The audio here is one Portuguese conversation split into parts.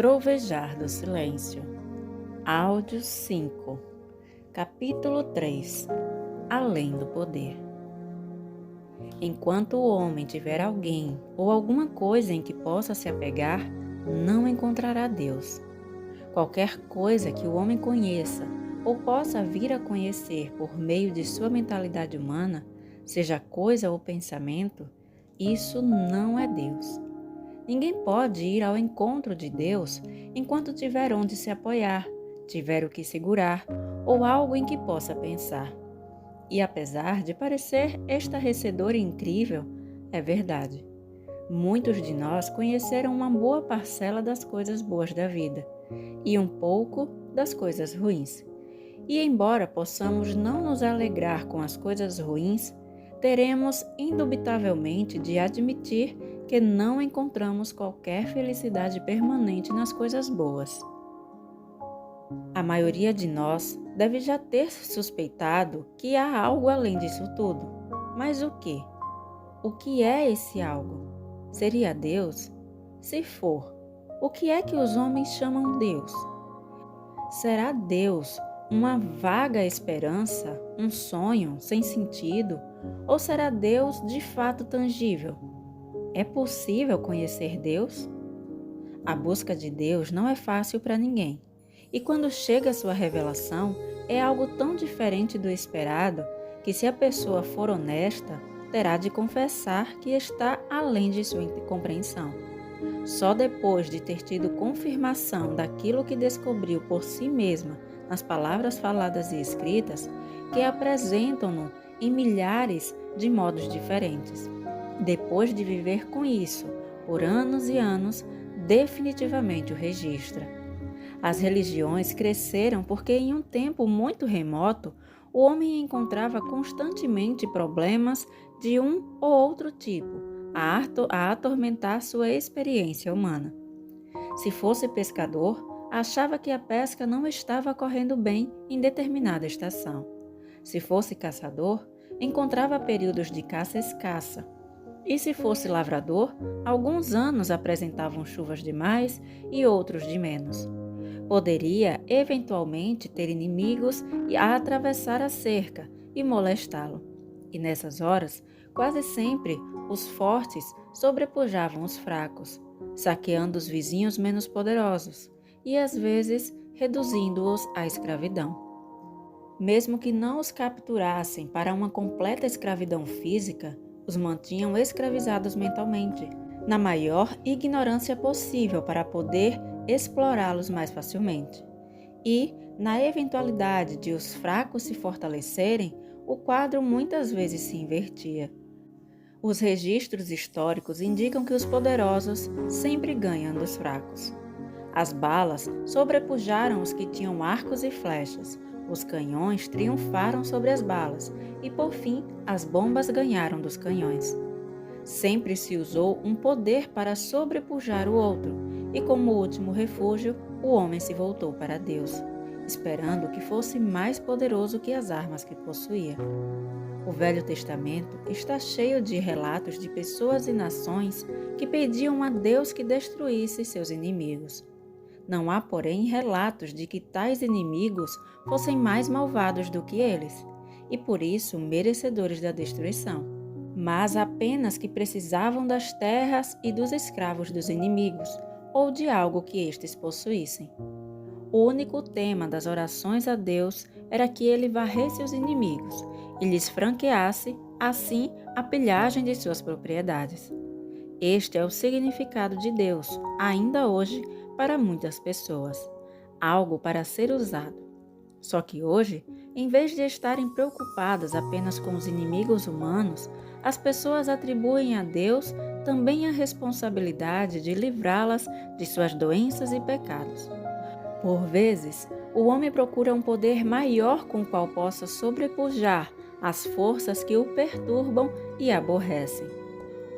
Trovejar do Silêncio. Áudio 5. Capítulo 3. Além do poder. Enquanto o homem tiver alguém ou alguma coisa em que possa se apegar, não encontrará Deus. Qualquer coisa que o homem conheça ou possa vir a conhecer por meio de sua mentalidade humana, seja coisa ou pensamento, isso não é Deus. Ninguém pode ir ao encontro de Deus enquanto tiver onde se apoiar, tiver o que segurar ou algo em que possa pensar. E apesar de parecer estarrecedor e incrível, é verdade. Muitos de nós conheceram uma boa parcela das coisas boas da vida e um pouco das coisas ruins. E embora possamos não nos alegrar com as coisas ruins, teremos indubitavelmente de admitir que não encontramos qualquer felicidade permanente nas coisas boas. A maioria de nós deve já ter suspeitado que há algo além disso tudo. Mas o quê? O que é esse algo? Seria Deus? Se for, o que é que os homens chamam Deus? Será Deus uma vaga esperança, um sonho sem sentido? Ou será Deus de fato tangível? É possível conhecer Deus? A busca de Deus não é fácil para ninguém. E quando chega a sua revelação, é algo tão diferente do esperado que, se a pessoa for honesta, terá de confessar que está além de sua compreensão. Só depois de ter tido confirmação daquilo que descobriu por si mesma nas palavras faladas e escritas, que apresentam-no em milhares de modos diferentes. Depois de viver com isso por anos e anos, definitivamente o registra. As religiões cresceram porque em um tempo muito remoto, o homem encontrava constantemente problemas de um ou outro tipo a atormentar sua experiência humana. Se fosse pescador, achava que a pesca não estava correndo bem em determinada estação. Se fosse caçador, encontrava períodos de caça escassa. E se fosse lavrador, alguns anos apresentavam chuvas demais e outros de menos. Poderia, eventualmente, ter inimigos a atravessar a cerca e molestá-lo. E nessas horas, quase sempre, os fortes sobrepujavam os fracos, saqueando os vizinhos menos poderosos e, às vezes, reduzindo-os à escravidão. Mesmo que não os capturassem para uma completa escravidão física, os mantinham escravizados mentalmente, na maior ignorância possível para poder explorá-los mais facilmente. E, na eventualidade de os fracos se fortalecerem, o quadro muitas vezes se invertia. Os registros históricos indicam que os poderosos sempre ganham dos fracos. As balas sobrepujaram os que tinham arcos e flechas, os canhões triunfaram sobre as balas e, por fim, as bombas ganharam dos canhões. Sempre se usou um poder para sobrepujar o outro, e como último refúgio, o homem se voltou para Deus, esperando que fosse mais poderoso que as armas que possuía. O Velho Testamento está cheio de relatos de pessoas e nações que pediam a Deus que destruísse seus inimigos. Não há, porém, relatos de que tais inimigos fossem mais malvados do que eles, e por isso merecedores da destruição, mas apenas que precisavam das terras e dos escravos dos inimigos, ou de algo que estes possuíssem. O único tema das orações a Deus era que ele varresse os inimigos e lhes franqueasse, assim, a pilhagem de suas propriedades. Este é o significado de Deus, ainda hoje, para muitas pessoas, algo para ser usado. Só que hoje, em vez de estarem preocupadas apenas com os inimigos humanos, as pessoas atribuem a Deus também a responsabilidade de livrá-las de suas doenças e pecados. Por vezes, o homem procura um poder maior com o qual possa sobrepujar as forças que o perturbam e aborrecem.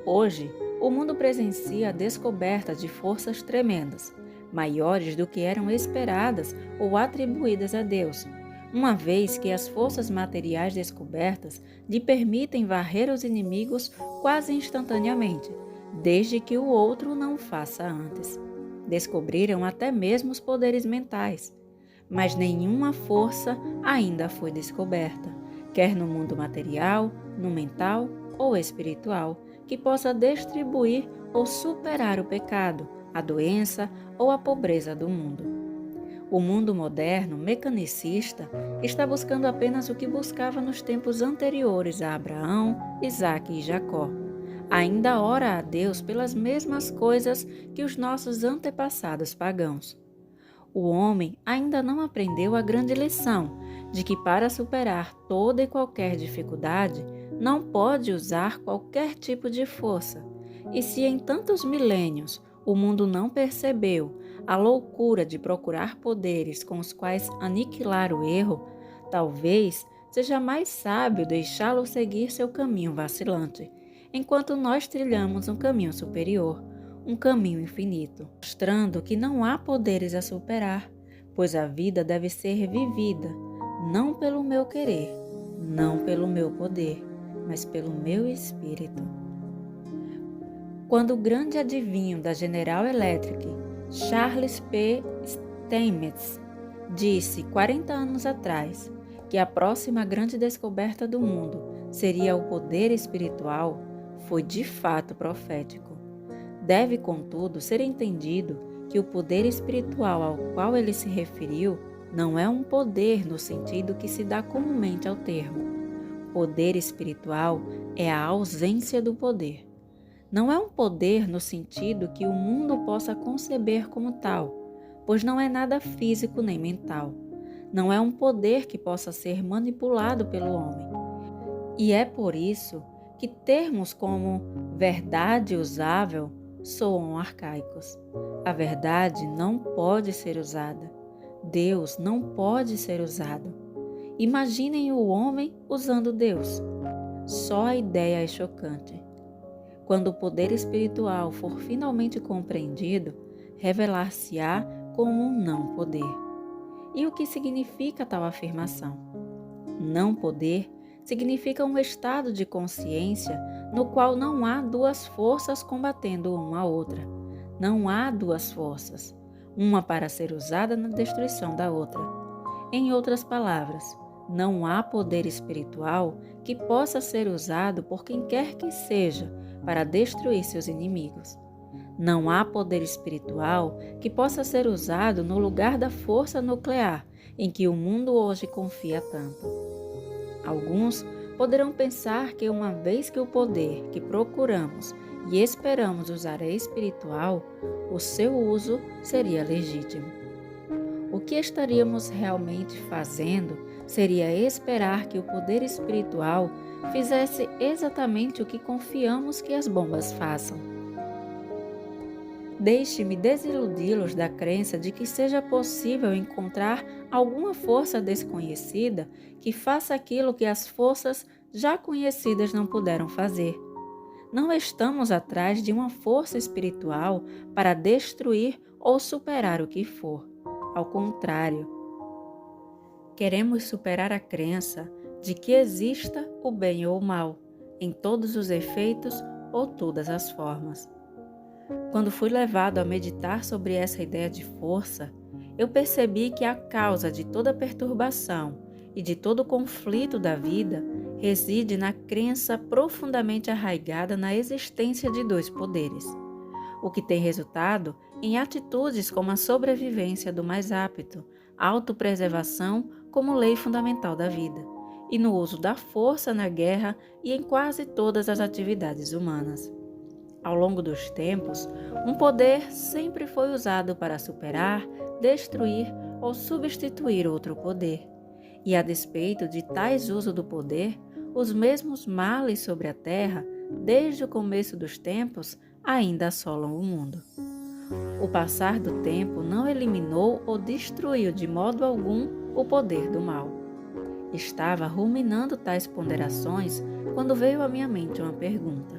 Hoje, o mundo presencia a descoberta de forças tremendas, maiores do que eram esperadas ou atribuídas a Deus, uma vez que as forças materiais descobertas lhe permitem varrer os inimigos quase instantaneamente, desde que o outro não o faça antes. descobriram até mesmo os poderes mentais, mas nenhuma força ainda foi descoberta, quer no mundo material, no mental ou espiritual, que possa distribuir ou superar o pecado, a doença ou a pobreza do mundo. O mundo moderno, mecanicista, está buscando apenas o que buscava nos tempos anteriores a Abraão, Isaque e Jacó. Ainda ora a Deus pelas mesmas coisas que os nossos antepassados pagãos. O homem ainda não aprendeu a grande lição de que para superar toda e qualquer dificuldade não pode usar qualquer tipo de força. E se em tantos milênios o mundo não percebeu a loucura de procurar poderes com os quais aniquilar o erro, talvez seja mais sábio deixá-lo seguir seu caminho vacilante, enquanto nós trilhamos um caminho superior, um caminho infinito, mostrando que não há poderes a superar, pois a vida deve ser vivida, não pelo meu querer, não pelo meu poder, mas pelo meu espírito. Quando o grande adivinho da General Electric, Charles P. Steinmetz, disse 40 anos atrás que a próxima grande descoberta do mundo seria o poder espiritual, foi de fato profético. Deve, contudo, ser entendido que o poder espiritual ao qual ele se referiu não é um poder no sentido que se dá comumente ao termo. Poder espiritual é a ausência do poder. Não é um poder no sentido que o mundo possa conceber como tal, pois não é nada físico nem mental. Não é um poder que possa ser manipulado pelo homem. E é por isso que termos como verdade usável soam arcaicos. A verdade não pode ser usada. Deus não pode ser usado. Imaginem o homem usando Deus. Só a ideia é chocante. Quando o poder espiritual for finalmente compreendido, revelar-se-á como um não poder. E o que significa tal afirmação? Não poder significa um estado de consciência no qual não há duas forças combatendo uma a outra. Não há duas forças, uma para ser usada na destruição da outra. Em outras palavras, não há poder espiritual que possa ser usado por quem quer que seja para destruir seus inimigos. Não há poder espiritual que possa ser usado no lugar da força nuclear em que o mundo hoje confia tanto. Alguns poderão pensar que uma vez que o poder que procuramos e esperamos usar é espiritual, o seu uso seria legítimo. O que estaríamos realmente fazendo seria esperar que o poder espiritual fizesse exatamente o que confiamos que as bombas façam. Deixe-me desiludi-los da crença de que seja possível encontrar alguma força desconhecida que faça aquilo que as forças já conhecidas não puderam fazer. Não estamos atrás de uma força espiritual para destruir ou superar o que for. Ao contrário, queremos superar a crença de que exista o bem ou o mal, em todos os efeitos ou todas as formas. Quando fui levado a meditar sobre essa ideia de força, eu percebi que a causa de toda perturbação e de todo conflito da vida reside na crença profundamente arraigada na existência de dois poderes, o que tem resultado em atitudes como a sobrevivência do mais apto, a autopreservação como lei fundamental da vida, e no uso da força na guerra e em quase todas as atividades humanas. Ao longo dos tempos, um poder sempre foi usado para superar, destruir ou substituir outro poder. E a despeito de tais uso do poder, os mesmos males sobre a terra, desde o começo dos tempos, ainda assolam o mundo. O passar do tempo não eliminou ou destruiu de modo algum o poder do mal. Estava ruminando tais ponderações quando veio à minha mente uma pergunta.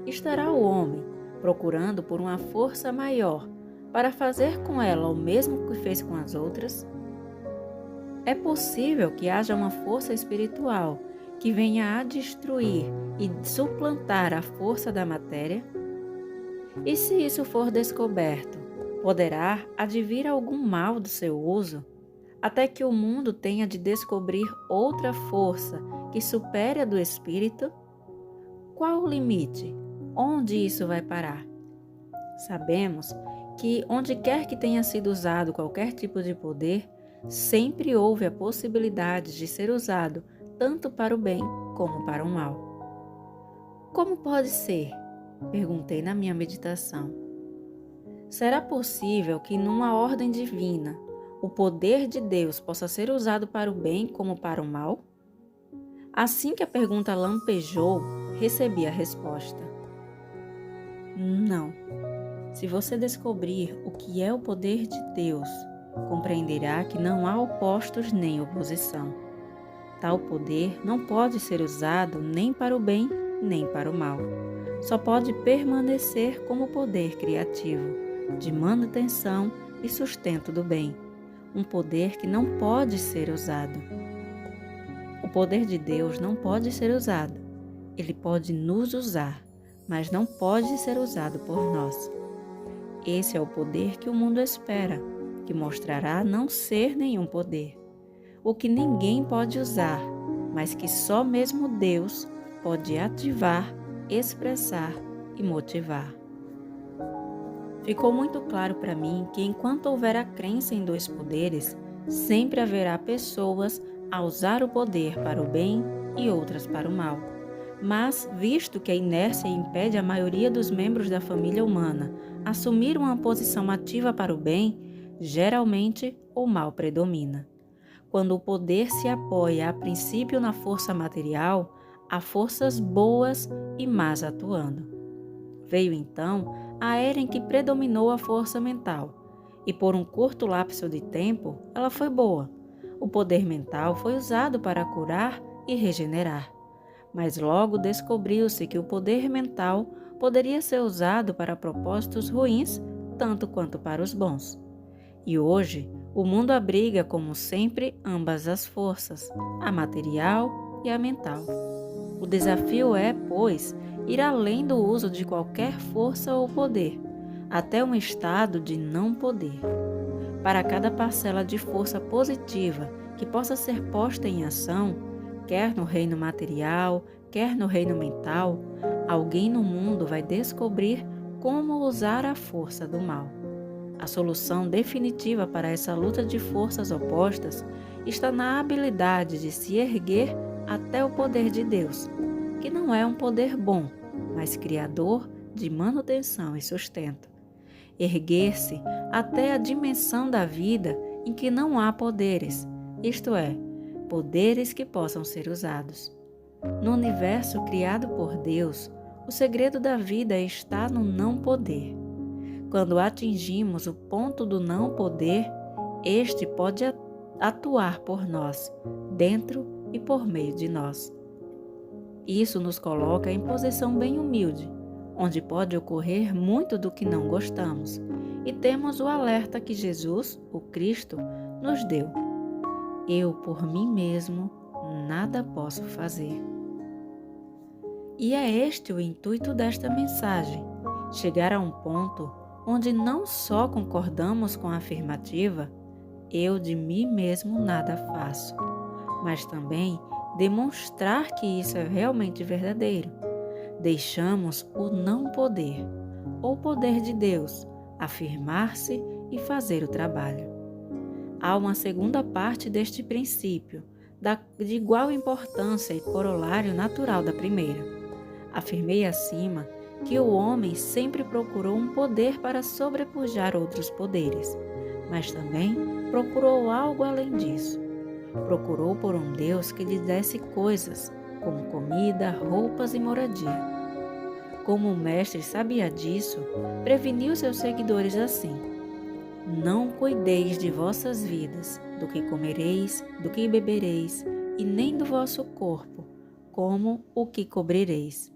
Estará o homem procurando por uma força maior para fazer com ela o mesmo que fez com as outras? É possível que haja uma força espiritual que venha a destruir e suplantar a força da matéria? E se isso for descoberto, Poderá advir algum mal do seu uso, até que o mundo tenha de descobrir outra força que supere a do espírito? Qual o limite? Onde isso vai parar? Sabemos que onde quer que tenha sido usado qualquer tipo de poder, sempre houve a possibilidade de ser usado tanto para o bem como para o mal. Como pode ser? Perguntei na minha meditação. Será possível que numa ordem divina o poder de Deus possa ser usado para o bem como para o mal? Assim que a pergunta lampejou, recebi a resposta. Não. Se você descobrir o que é o poder de Deus, compreenderá que não há opostos nem oposição. Tal poder não pode ser usado nem para o bem nem para o mal. Só pode permanecer como poder criativo, de manutenção e sustento do bem. Um poder que não pode ser usado. O poder de Deus não pode ser usado. Ele pode nos usar, mas não pode ser usado por nós. Esse é o poder que o mundo espera, que mostrará não ser nenhum poder. O que ninguém pode usar, mas que só mesmo Deus pode ativar, expressar e motivar. Ficou muito claro para mim que enquanto houver a crença em dois poderes, sempre haverá pessoas a usar o poder para o bem e outras para o mal. Mas, visto que a inércia impede a maioria dos membros da família humana assumir uma posição ativa para o bem, geralmente o mal predomina. Quando o poder se apoia a princípio na força material, há forças boas e más atuando. Veio então a era em que predominou a força mental, e por um curto lapso de tempo ela foi boa. O poder mental foi usado para curar e regenerar. Mas logo descobriu-se que o poder mental poderia ser usado para propósitos ruins, tanto quanto para os bons. E hoje, o mundo abriga, como sempre, ambas as forças, a material e a mental. O desafio é, pois, ir além do uso de qualquer força ou poder, até um estado de não poder. Para cada parcela de força positiva que possa ser posta em ação, quer no reino material, quer no reino mental, alguém no mundo vai descobrir como usar a força do mal. A solução definitiva para essa luta de forças opostas está na habilidade de se erguer até o poder de Deus, que não é um poder bom, mas criador de manutenção e sustento. Erguer-se até a dimensão da vida em que não há poderes, isto é, poderes que possam ser usados. No universo criado por Deus, o segredo da vida está no não poder. Quando atingimos o ponto do não poder, este pode atuar por nós, dentro e por meio de nós. Isso nos coloca em posição bem humilde, onde pode ocorrer muito do que não gostamos, e temos o alerta que Jesus, o Cristo, nos deu. Eu, por mim mesmo, nada posso fazer. E é este o intuito desta mensagem, chegar a um ponto onde não só concordamos com a afirmativa, eu de mim mesmo nada faço, mas também demonstrar que isso é realmente verdadeiro. Deixamos o não poder, ou poder de Deus, afirmar-se e fazer o trabalho. Há uma segunda parte deste princípio, de igual importância e corolário natural da primeira. Afirmei acima que o homem sempre procurou um poder para sobrepujar outros poderes, mas também procurou algo além disso. Procurou por um Deus que lhe desse coisas, como comida, roupas e moradia. Como o mestre sabia disso, preveniu seus seguidores assim: não cuideis de vossas vidas, do que comereis, do que bebereis, e nem do vosso corpo, como o que cobrireis.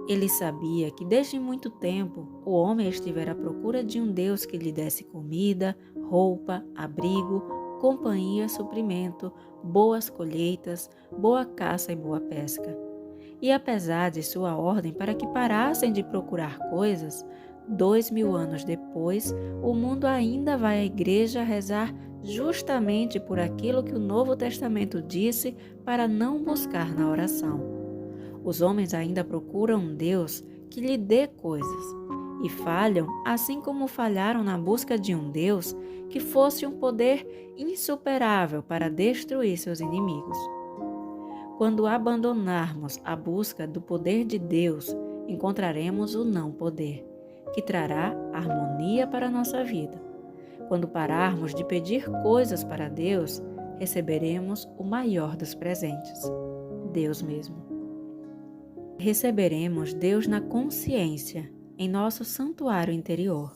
Ele sabia que desde muito tempo o homem estivera à procura de um Deus que lhe desse comida, roupa, abrigo, companhia, suprimento, boas colheitas, boa caça e boa pesca. E apesar de sua ordem para que parassem de procurar coisas, 2000 anos depois, o mundo ainda vai à igreja rezar justamente por aquilo que o Novo Testamento disse para não buscar na oração. Os homens ainda procuram um Deus que lhe dê coisas e falham, assim como falharam na busca de um Deus que fosse um poder insuperável para destruir seus inimigos. Quando abandonarmos a busca do poder de Deus, encontraremos o não poder, que trará harmonia para a nossa vida. Quando pararmos de pedir coisas para Deus, receberemos o maior dos presentes, Deus mesmo. Receberemos Deus na consciência, em nosso santuário interior,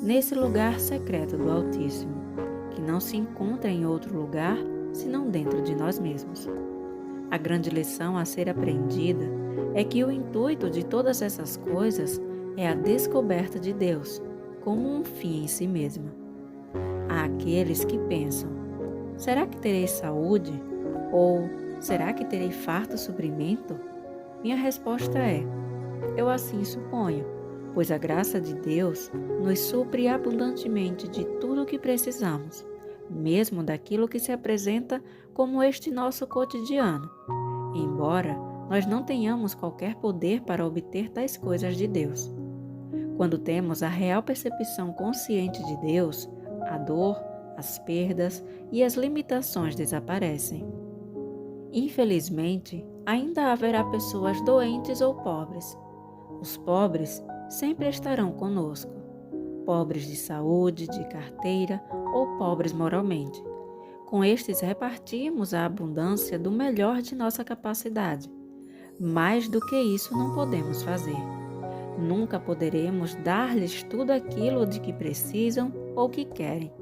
nesse lugar secreto do Altíssimo, que não se encontra em outro lugar senão dentro de nós mesmos. A grande lição a ser aprendida é que o intuito de todas essas coisas é a descoberta de Deus como um fim em si mesma. Há aqueles que pensam: será que terei saúde? Ou será que terei farto suprimento? Minha resposta é: eu assim suponho, pois a graça de Deus nos supre abundantemente de tudo o que precisamos, mesmo daquilo que se apresenta como este nosso cotidiano, embora nós não tenhamos qualquer poder para obter tais coisas de Deus. Quando temos a real percepção consciente de Deus, a dor, as perdas e as limitações desaparecem. Infelizmente, ainda haverá pessoas doentes ou pobres. Os pobres sempre estarão conosco, pobres de saúde, de carteira ou pobres moralmente. Com estes repartimos a abundância do melhor de nossa capacidade. Mais do que isso não podemos fazer. Nunca poderemos dar-lhes tudo aquilo de que precisam ou que querem.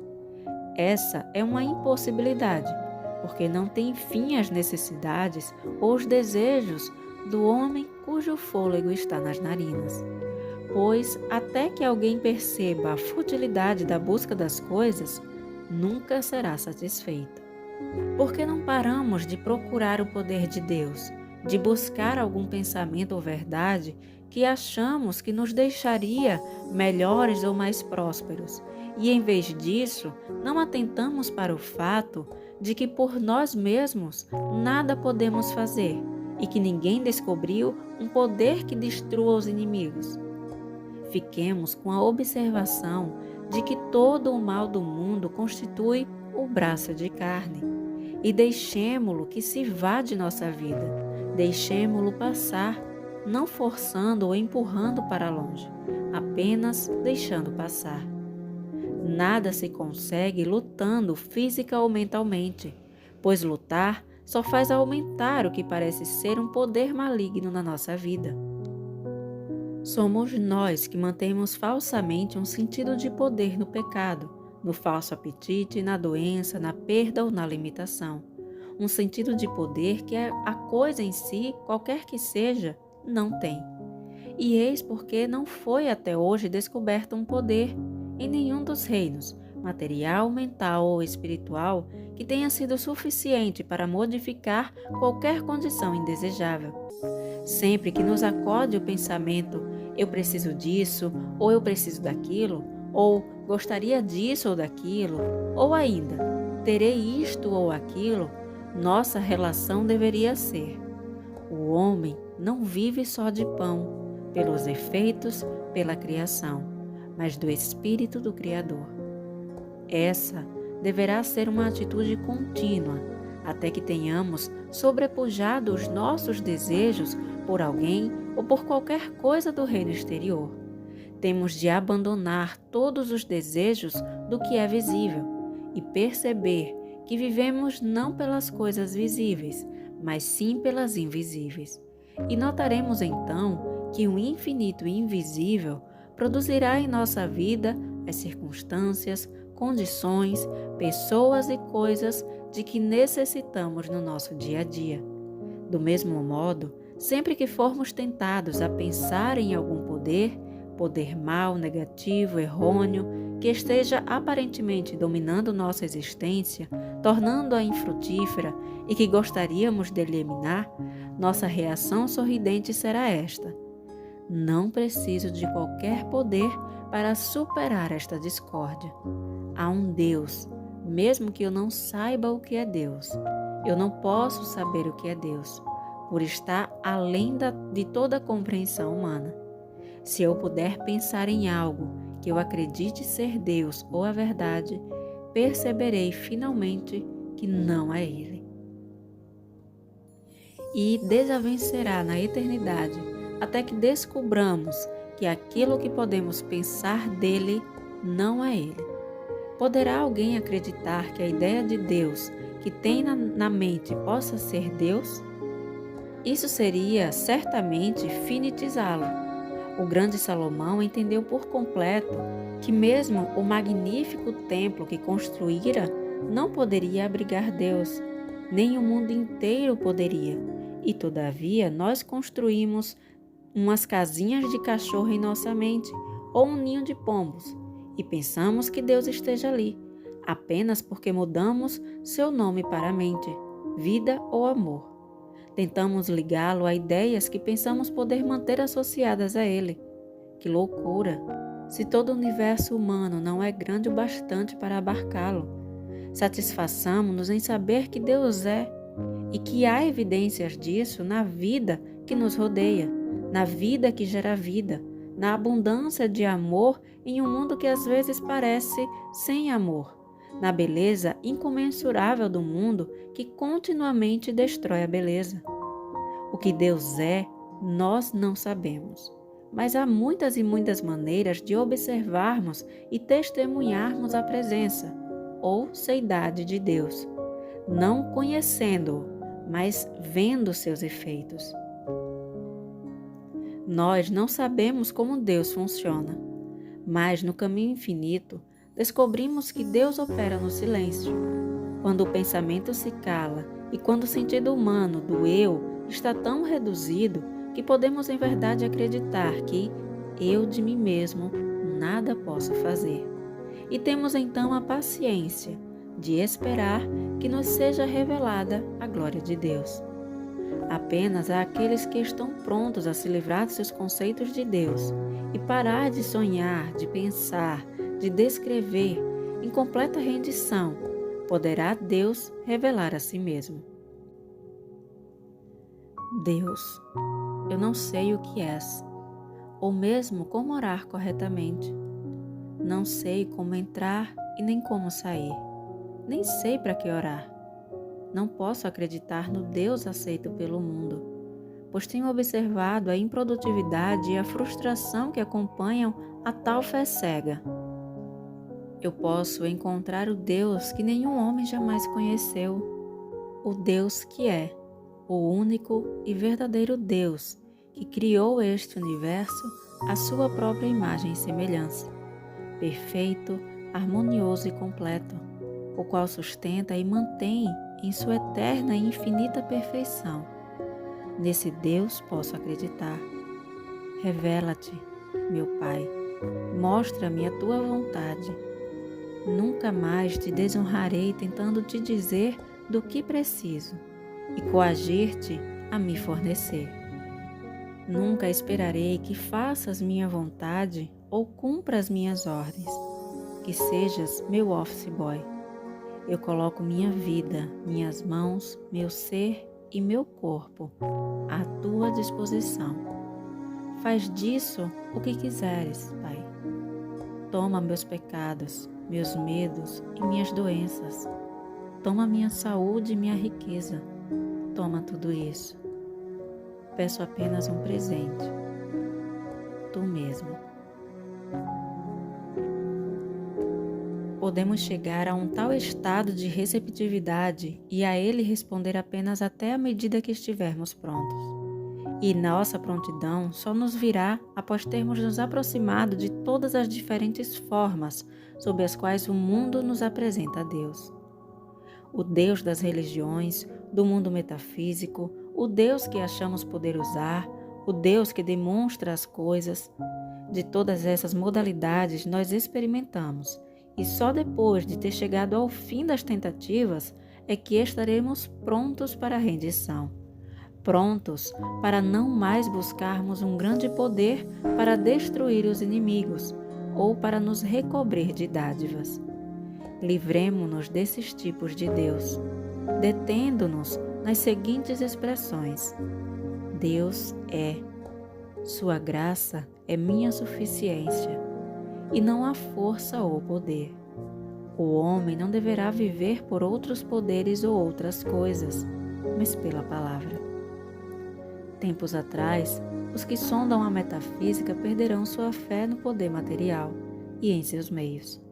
Essa é uma impossibilidade, porque não tem fim as necessidades ou os desejos do homem cujo fôlego está nas narinas. Pois, até que alguém perceba a futilidade da busca das coisas, nunca será satisfeito. Por que não paramos de procurar o poder de Deus, de buscar algum pensamento ou verdade que achamos que nos deixaria melhores ou mais prósperos, e em vez disso, não atentamos para o fato de que por nós mesmos nada podemos fazer e que ninguém descobriu um poder que destrua os inimigos? Fiquemos com a observação de que todo o mal do mundo constitui o braço de carne e deixemo-lo que se vá de nossa vida, deixemo-lo passar, não forçando ou empurrando para longe, apenas deixando passar. Nada se consegue lutando física ou mentalmente, pois lutar só faz aumentar o que parece ser um poder maligno na nossa vida. Somos nós que mantemos falsamente um sentido de poder no pecado, no falso apetite, na doença, na perda ou na limitação. Um sentido de poder que a coisa em si, qualquer que seja, não tem. E eis porque não foi até hoje descoberto um poder em nenhum dos reinos, material, mental ou espiritual, que tenha sido suficiente para modificar qualquer condição indesejável. Sempre que nos acode o pensamento, eu preciso disso, ou eu preciso daquilo, ou gostaria disso ou daquilo, ou ainda, terei isto ou aquilo, nossa relação deveria ser: o homem não vive só de pão, pelos efeitos, pela criação, mas do Espírito do Criador. Essa deverá ser uma atitude contínua, até que tenhamos sobrepujado os nossos desejos por alguém ou por qualquer coisa do reino exterior. Temos de abandonar todos os desejos do que é visível e perceber que vivemos não pelas coisas visíveis, mas sim pelas invisíveis. E notaremos então que o infinito e invisível produzirá em nossa vida as circunstâncias, condições, pessoas e coisas de que necessitamos no nosso dia a dia. Do mesmo modo, sempre que formos tentados a pensar em algum poder mau, negativo, errôneo, que esteja aparentemente dominando nossa existência, tornando-a infrutífera e que gostaríamos de eliminar, nossa reação sorridente será esta: Não preciso de qualquer poder para superar esta discórdia. Há um Deus, mesmo que eu não saiba o que é Deus. Eu não posso saber o que é Deus, por estar além de toda a compreensão humana. Se eu puder pensar em algo que eu acredite ser Deus ou a verdade, perceberei finalmente que não é Ele. E desavencerá na eternidade até que descubramos que aquilo que podemos pensar dele não é Ele. Poderá alguém acreditar que a ideia de Deus que tem na mente possa ser Deus? Isso seria certamente finitizá-lo. O grande Salomão entendeu por completo que mesmo o magnífico templo que construíra não poderia abrigar Deus, nem o mundo inteiro poderia. E todavia nós construímos umas casinhas de cachorro em nossa mente ou um ninho de pombos e pensamos que Deus esteja ali, apenas porque mudamos seu nome para a mente, vida ou amor. Tentamos ligá-lo a ideias que pensamos poder manter associadas a ele. Que loucura! Se todo o universo humano não é grande o bastante para abarcá-lo, satisfaçamos-nos em saber que Deus é e que há evidências disso na vida que nos rodeia, na vida que gera vida, na abundância de amor em um mundo que às vezes parece sem amor, na beleza incomensurável do mundo que continuamente destrói a beleza. O que Deus é, nós não sabemos, mas há muitas e muitas maneiras de observarmos e testemunharmos a presença ou seidade de Deus, não conhecendo-o, mas vendo seus efeitos. Nós não sabemos como Deus funciona, mas no caminho infinito descobrimos que Deus opera no silêncio. Quando o pensamento se cala e quando o sentido humano do eu está tão reduzido que podemos em verdade acreditar que eu de mim mesmo nada posso fazer. E temos então a paciência de esperar que nos seja revelada a glória de Deus. Apenas àqueles que estão prontos a se livrar dos seus conceitos de Deus e parar de sonhar, de pensar, de descrever, em completa rendição, poderá Deus revelar a si mesmo. Deus, eu não sei o que és, ou mesmo como orar corretamente. Não sei como entrar e nem como sair. Nem sei para que orar. Não posso acreditar no Deus aceito pelo mundo, pois tenho observado a improdutividade e a frustração que acompanham a tal fé cega. Eu posso encontrar o Deus que nenhum homem jamais conheceu, o Deus que é, o único e verdadeiro Deus que criou este universo à sua própria imagem e semelhança, perfeito, harmonioso e completo, o qual sustenta e mantém em sua eterna e infinita perfeição. Nesse Deus posso acreditar. Revela-te, meu Pai, mostra-me a tua vontade. Nunca mais te desonrarei tentando te dizer do que preciso e coagir-te a me fornecer. Nunca esperarei que faças minha vontade ou cumpra as minhas ordens, que sejas meu office boy. Eu coloco minha vida, minhas mãos, meu ser e meu corpo à tua disposição. Faz disso o que quiseres, Pai. Toma meus pecados, meus medos e minhas doenças. Toma minha saúde e minha riqueza. Toma tudo isso. Peço apenas um presente. Tu mesmo. Podemos chegar a um tal estado de receptividade e a ele responder apenas até à medida que estivermos prontos. E nossa prontidão só nos virá após termos nos aproximado de todas as diferentes formas sob as quais o mundo nos apresenta a Deus. O Deus das religiões, do mundo metafísico, o Deus que achamos poder usar, o Deus que demonstra as coisas. De todas essas modalidades nós experimentamos. E só depois de ter chegado ao fim das tentativas é que estaremos prontos para a rendição, prontos para não mais buscarmos um grande poder para destruir os inimigos ou para nos recobrir de dádivas. Livremo-nos desses tipos de Deus, detendo-nos nas seguintes expressões: Deus é, sua graça é minha suficiência, e não há força ou poder. O homem não deverá viver por outros poderes ou outras coisas, mas pela palavra. Tempos atrás, os que sondam a metafísica perderão sua fé no poder material e em seus meios.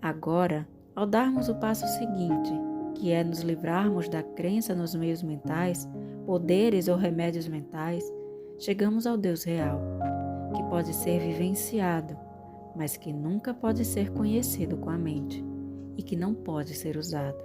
Agora, ao darmos o passo seguinte, que é nos livrarmos da crença nos meios mentais, poderes ou remédios mentais, chegamos ao Deus real, que pode ser vivenciado, mas que nunca pode ser conhecido com a mente e que não pode ser usado.